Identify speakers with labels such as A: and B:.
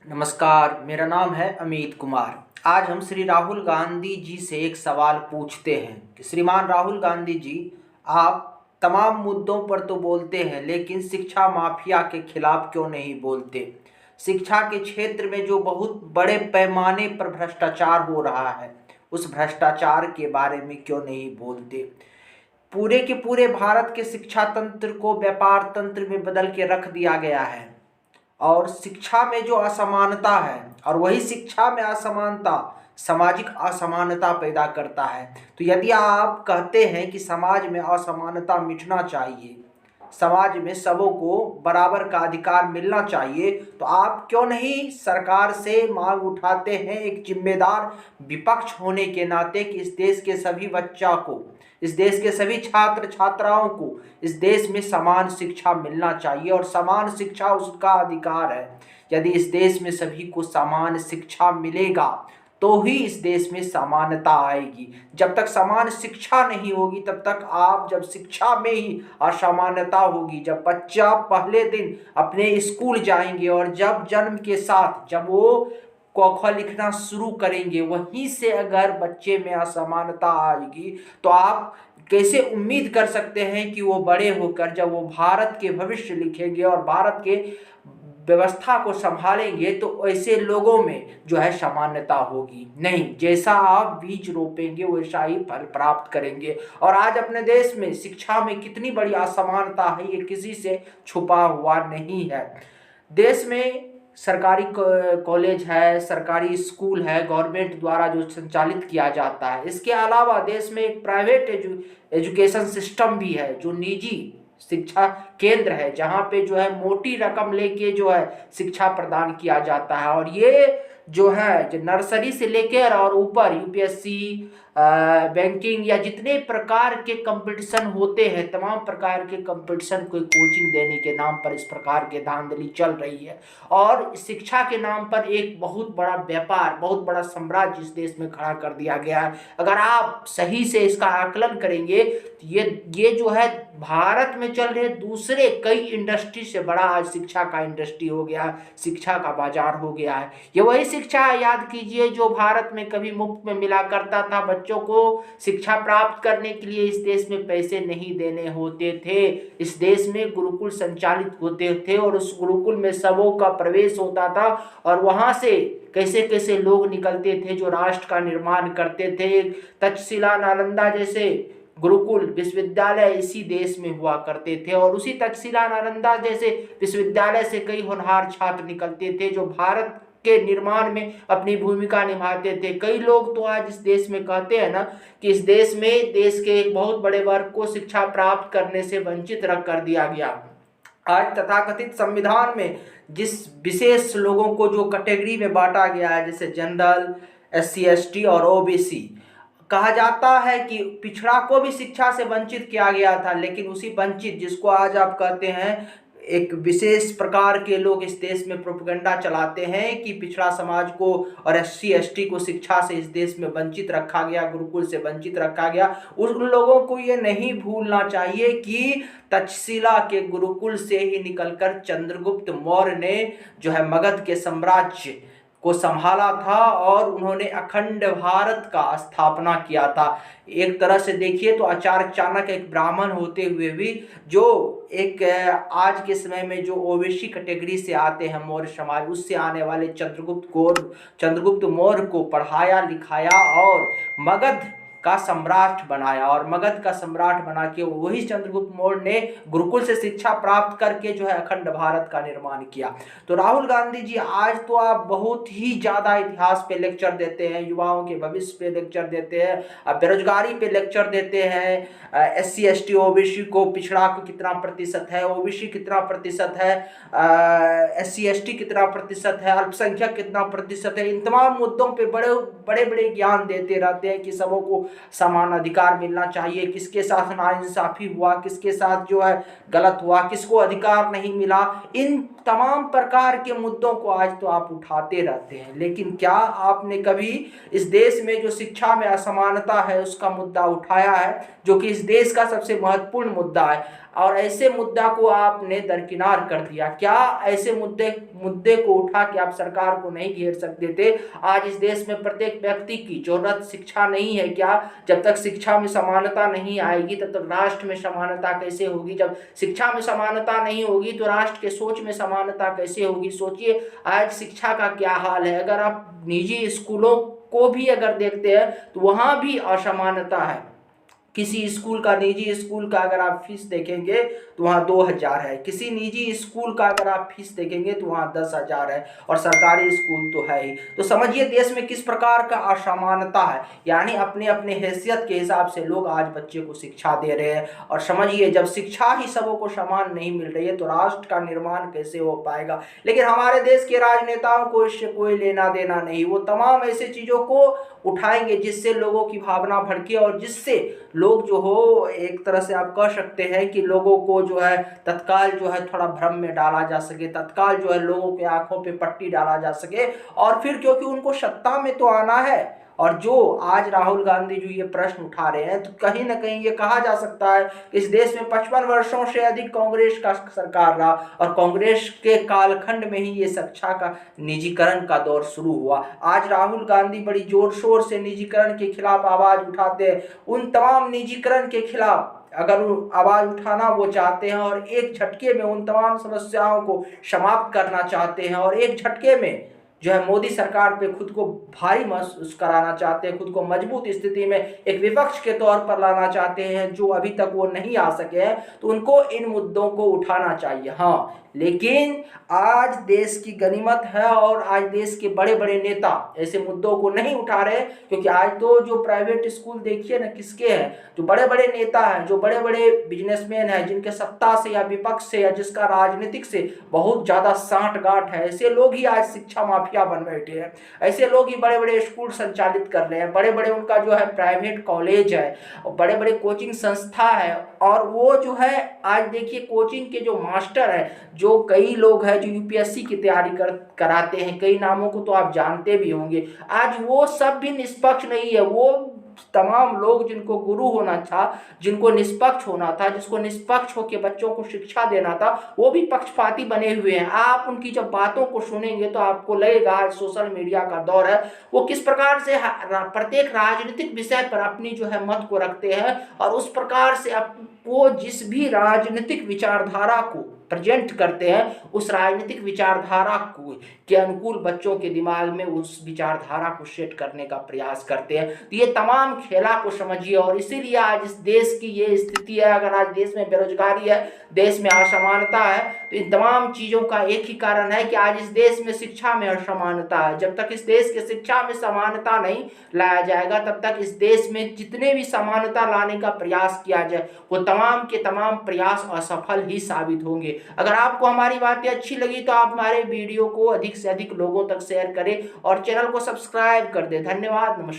A: नमस्कार, मेरा नाम है अमित कुमार। आज हम श्री राहुल गांधी जी से एक सवाल पूछते हैं कि श्रीमान राहुल गांधी जी, आप तमाम मुद्दों पर तो बोलते हैं, लेकिन शिक्षा माफिया के खिलाफ क्यों नहीं बोलते? शिक्षा के क्षेत्र में जो बहुत बड़े पैमाने पर भ्रष्टाचार हो रहा है, उस भ्रष्टाचार के बारे में क्यों नहीं बोलते? पूरे के पूरे भारत के शिक्षा तंत्र को व्यापार तंत्र में बदल के रख दिया गया है। और शिक्षा में जो असमानता है, और वही शिक्षा में असमानता सामाजिक असमानता पैदा करता है। तो यदि आप कहते हैं कि समाज में असमानता मिटना चाहिए, समाज में सबों को बराबर का अधिकार मिलना चाहिए, तो आप क्यों नहीं सरकार से मांग उठाते हैं एक जिम्मेदार विपक्ष होने के नाते कि इस देश के सभी बच्चा को, इस देश के सभी छात्र छात्राओं को इस देश में समान शिक्षा मिलना चाहिए और समान शिक्षा उसका अधिकार है। यदि इस देश में सभी को समान शिक्षा मिलेगा तो ही इस देश में समानता आएगी। जब तक समान शिक्षा नहीं होगी तब तक आप, जब शिक्षा में ही असमानता होगी, जब बच्चा पहले दिन अपने स्कूल जाएंगे और जब जन्म के साथ जब वो क ख लिखना शुरू करेंगे, वहीं से अगर बच्चे में असमानता आएगी तो आप कैसे उम्मीद कर सकते हैं कि वो बड़े होकर जब वो भारत के भविष्य लिखेंगे और भारत के व्यवस्था को संभालेंगे तो ऐसे लोगों में जो है समानता होगी नहीं। जैसा आप बीज रोपेंगे वैसा ही फल प्राप्त करेंगे। और आज अपने देश में शिक्षा में कितनी बड़ी असमानता है, ये किसी से छुपा हुआ नहीं है। देश में सरकारी कॉलेज है, सरकारी स्कूल है, गवर्नमेंट द्वारा जो संचालित किया जाता है। इसके अलावा देश में एक प्राइवेट एजुकेशन सिस्टम भी है, जो निजी शिक्षा केंद्र है, जहाँ पे जो है मोटी रकम लेके जो है शिक्षा प्रदान किया जाता है। और ये जो है जो नर्सरी से लेकर और ऊपर यूपीएससी, बैंकिंग या जितने प्रकार के कंपटीशन होते हैं, तमाम प्रकार के कंपटीशन को कोचिंग देने के नाम पर इस प्रकार के धांधली चल रही है। और शिक्षा के नाम पर एक बहुत बड़ा व्यापार, बहुत बड़ा साम्राज्य इस देश में खड़ा कर दिया गया है। अगर आप सही से इसका आकलन करेंगे तो ये जो है भारत में चल रहे दूसरे कई इंडस्ट्री से बड़ा आज शिक्षा का इंडस्ट्री हो गया, शिक्षा का बाजार हो गया है। ये वही शिक्षा याद कीजिए जो भारत में कभी मुफ्त में मिला करता था। बच्चों को शिक्षा प्राप्त करने के लिए इस देश में पैसे नहीं देने होते थे। इस देश में गुरुकुल संचालित होते थे और उस गुरुकुल में सबों का प्रवेश होता था और वहां से कैसे कैसे लोग निकलते थे जो राष्ट्र का निर्माण करते थे। तक्षशिला, नालंदा जैसे गुरुकुल विश्वविद्यालय इसी देश में हुआ करते थे और उसी तक्षशिला, नालंदा जैसे विश्वविद्यालय से कई होनहार छात्र निकलते थे जो भारत के निर्माण में अपनी भूमिका निभाते थे। कई लोग तो आज इस देश में कहते हैं ना कि इस देश में देश के एक बहुत बड़े वर्ग को शिक्षा प्राप्त करने से वंचित रख कर दिया गया। आज तथाकथित संविधान में जिस विशेष लोगों को जो कैटेगरी में बांटा गया है, जैसे जनरल, एससी, एसटी और ओबीसी, कहा जाता है कि पिछड़ा को भी शिक्षा से वंचित किया गया था। लेकिन उसी वंचित, जिसको आज आप कहते हैं एक विशेष प्रकार के लोग इस देश में प्रोपेगेंडा चलाते हैं कि पिछड़ा समाज को और एससी एसटी को शिक्षा से इस देश में वंचित रखा गया, गुरुकुल से वंचित रखा गया। उन लोगों को ये नहीं भूलना चाहिए कि तक्षशिला के गुरुकुल से ही निकलकर चंद्रगुप्त मौर्य ने जो है मगध के साम्राज्य को संभाला था और उन्होंने अखंड भारत का स्थापना किया था। एक तरह से देखिए तो आचार्य चाणक्य एक ब्राह्मण होते हुए भी जो एक आज के समय में जो ओबीसी कैटेगरी से आते हैं मौर्य समाज, उससे आने वाले चंद्रगुप्त मौर्य को पढ़ाया लिखाया और मगध का सम्राट बनाया। और मगध का सम्राट बना के वही चंद्रगुप्त मौर्य ने गुरुकुल से शिक्षा प्राप्त करके जो है अखंड भारत का निर्माण किया। तो राहुल गांधी जी, आज तो आप बहुत ही ज्यादा इतिहास पे लेक्चर देते हैं, युवाओं के भविष्य पे लेक्चर देते हैं, आप बेरोजगारी पे लेक्चर देते हैं, एससी एसटी ओबीसी को पिछड़ा को कितना प्रतिशत है, ओबीसी कितना प्रतिशत है, एससी एसटी कितना प्रतिशत है, अल्पसंख्यक कितना प्रतिशत है। इन तमाम मुद्दों पे बड़े बड़े बड़े ज्ञान देते रहते हैं कि सबों को समान अधिकार मिलना चाहिए, किसके साथ नाइंसाफी हुआ, किसके साथ जो है गलत हुआ, किसको अधिकार नहीं मिला। इन तमाम प्रकार के मुद्दों को आज तो आप उठाते रहते हैं, लेकिन क्या आपने कभी इस देश में जो शिक्षा में असमानता है उसका मुद्दा उठाया है, जो कि इस देश का सबसे महत्वपूर्ण मुद्दा है, और ऐसे मुद्दा को आपने दरकिनार कर दिया? क्या ऐसे मुद्दे को उठा के आप सरकार को नहीं घेर सकते थे? आज इस देश में प्रत्येक व्यक्ति की जरूरत शिक्षा नहीं है क्या? जब तक शिक्षा में समानता नहीं आएगी तब तक राष्ट्र में समानता कैसे होगी? जब शिक्षा में समानता नहीं होगी तो राष्ट्र के सोच में समानता कैसे होगी? सोचिए आज शिक्षा का क्या हाल है। अगर आप निजी स्कूलों को भी अगर देखते हैं तो वहाँ भी असमानता है। किसी स्कूल का, निजी स्कूल का अगर आप फीस देखेंगे तो वहाँ 2000 है, किसी निजी स्कूल का अगर आप फीस देखेंगे तो वहाँ 10,000 है, और सरकारी स्कूल तो है ही। तो समझिए देश में किस प्रकार का असमानता है। यानी अपने अपने हैसियत के हिसाब से लोग आज बच्चे को शिक्षा दे रहे हैं। और समझिए जब शिक्षा ही सबों को समान नहीं मिल रही है तो राष्ट्र का निर्माण कैसे हो पाएगा? लेकिन हमारे देश के राजनेताओं को इससे कोई लेना देना नहीं। वो तमाम ऐसे चीज़ों को उठाएंगे जिससे लोगों की भावना भड़के और जिससे लोग जो हो, एक तरह से आप कह सकते हैं कि लोगों को जो है तत्काल जो है थोड़ा भ्रम में डाला जा सके, तत्काल जो है लोगों के आंखों पे पट्टी डाला जा सके। और फिर क्योंकि उनको सत्ता में तो आना है, और जो आज राहुल गांधी जो ये प्रश्न उठा रहे हैं तो कहीं ना कहीं ये कहा जा सकता है कि इस देश में 55 वर्षों से अधिक कांग्रेस का सरकार रहा, और कांग्रेस के कालखंड में ही ये शिक्षा का निजीकरण का दौर शुरू हुआ। आज राहुल गांधी बड़ी जोर शोर से निजीकरण के खिलाफ आवाज उठाते हैं। उन तमाम निजीकरण के खिलाफ अगर आवाज उठाना वो चाहते हैं और एक झटके में उन तमाम समस्याओं को समाप्त करना चाहते हैं, और एक झटके में जो है मोदी सरकार पे खुद को भारी महसूस कराना चाहते हैं, खुद को मजबूत स्थिति में एक विपक्ष के तौर पर लाना चाहते हैं, जो अभी तक वो नहीं आ सके हैं, तो उनको इन मुद्दों को उठाना चाहिए। हाँ, लेकिन आज देश की गनीमत है और आज देश के बड़े बड़े नेता ऐसे मुद्दों को नहीं उठा रहे, क्योंकि आज तो जो प्राइवेट स्कूल देखिए ना किसके हैं, जो बड़े बड़े नेता हैं, जो बड़े बड़े बिजनेसमैन हैं, जिनके सत्ता से या विपक्ष से या जिसका राजनीतिक से बहुत ज्यादा सांठगांठ है, ऐसे लोग ही आज शिक्षा माफिया बन बैठे हैं। ऐसे लोग ही बड़े बड़े स्कूल संचालित कर रहे हैं, बड़े बड़े उनका जो है प्राइवेट कॉलेज है और बड़े बड़े कोचिंग संस्था है। और वो जो है आज देखिए कोचिंग के जो मास्टर है, जो कई लोग हैं जो यूपीएससी की तैयारी कराते हैं, कई नामों को तो आप जानते भी होंगे, आज वो सब भी निष्पक्ष नहीं है। वो तमाम लोग जिनको गुरु होना था, जिनको निष्पक्ष होना था, जिसको निष्पक्ष होकर बच्चों को शिक्षा देना था, वो भी पक्षपाती बने हुए हैं। आप उनकी जब बातों को सुनेंगे तो आपको लगेगा आज सोशल मीडिया का दौर है, वो किस प्रकार से प्रत्येक राजनीतिक विषय पर अपनी जो है मत को रखते हैं, और उस प्रकार से वो जिस भी राजनीतिक विचारधारा को प्रेजेंट करते हैं उस राजनीतिक विचारधारा को के अनुकूल बच्चों के दिमाग में उस विचारधारा को सेट करने का प्रयास करते हैं। तो ये तमाम खेला को समझिए, और इसीलिए आज इस देश की ये स्थिति है। अगर आज देश में बेरोजगारी है, देश में असमानता है, तो इन तमाम चीज़ों का एक ही कारण है कि आज इस देश में शिक्षा में असमानता है। जब तक इस देश के शिक्षा में समानता नहीं लाया जाएगा तब तक इस देश में जितने भी समानता लाने का प्रयास किया जाए वो तमाम के तमाम प्रयास असफल ही साबित होंगे। अगर आपको हमारी बातें अच्छी लगी तो आप हमारे वीडियो को अधिक से अधिक लोगों तक शेयर करें और चैनल को सब्सक्राइब कर दें। धन्यवाद, नमस्कार।